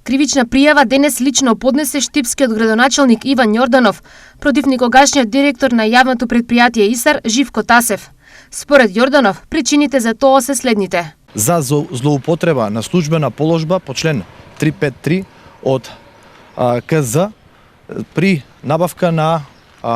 Кривична пријава денес лично поднесе штипскиот градоначалник Иван Јорданов против некогашниот директор на јавното предпријатие ИСАР Живко Тасев. Според Јорданов, причините за тоа се следните. За злоупотреба на службена положба по член 353 од КЗ при набавка на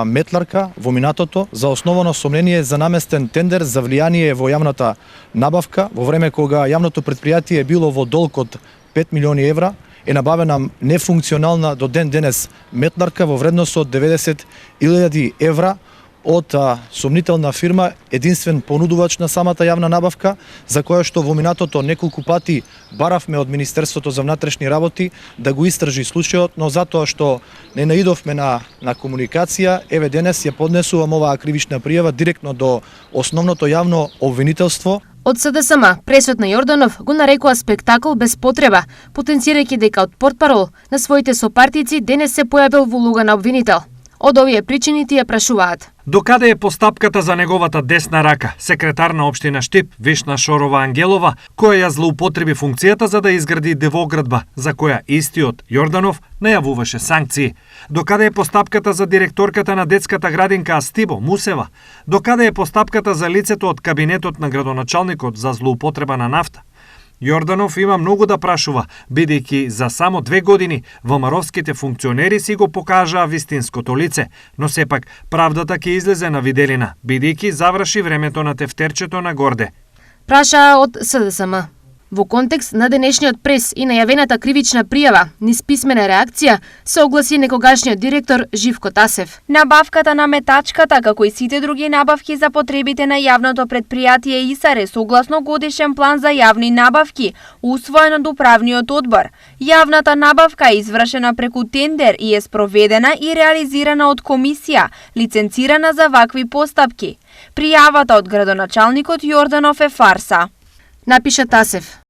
метларка во минатото за основано сомнение за наместен тендер за влијание во јавната набавка во време кога јавното предпријатие било во долг од 5 милиони евра, е набавена нефункционална до ден денес метларка во вредност од 90.000 евра од сомнителна фирма, единствен понудувач на самата јавна набавка, за која што во минатото неколку пати баравме од Министерството за внатрешни работи да го истражи случајот, но затоа што не наидовме на комуникација, еве денес ја поднесувам оваа кривична пријава директно до основното јавно обвинителство. Од СДСМ, пресвет на Јорданов го нарекува спектакл без потреба, потенцирајќи дека од портпарол на своите сопартици денес се појавил во улога на обвинител. Од овие причини тие прашуваат. Докаде е постапката за неговата десна рака, секретар на општина Штип, Вишна Шорова Ангелова, која ја злоупотреби функцијата за да изгради девоградба, за која истиот Јорданов најавуваше санкции? Докаде е постапката за директорката на детската градинка Астибо Мусева? Докаде е постапката за лицето од кабинетот на градоначалникот за злоупотреба на нафта? Јорданов има многу да прашува, бидејќи за само 2 години ВМРО-вските функционери си го покажаа вистинското лице, но сепак правдата ќе излезе на виделина, бидејќи заврши времето на тефтерчето на Горде. Прашаа од СДСМ. Во контекст на денешниот прес и најавената кривична пријава, низ писмена реакција, се огласи некогашниот директор Живко Тасев. Набавката на метачката, како и сите други набавки за потребите на јавното предпријатие ИСАР е согласно годишен план за јавни набавки, усвоен од управниот одбор. Јавната набавка е извршена преку тендер и е спроведена и реализирана од комисија, лиценцирана за вакви постапки. Пријавата од градоначалникот Јорданов е фарса, напиша Тасев.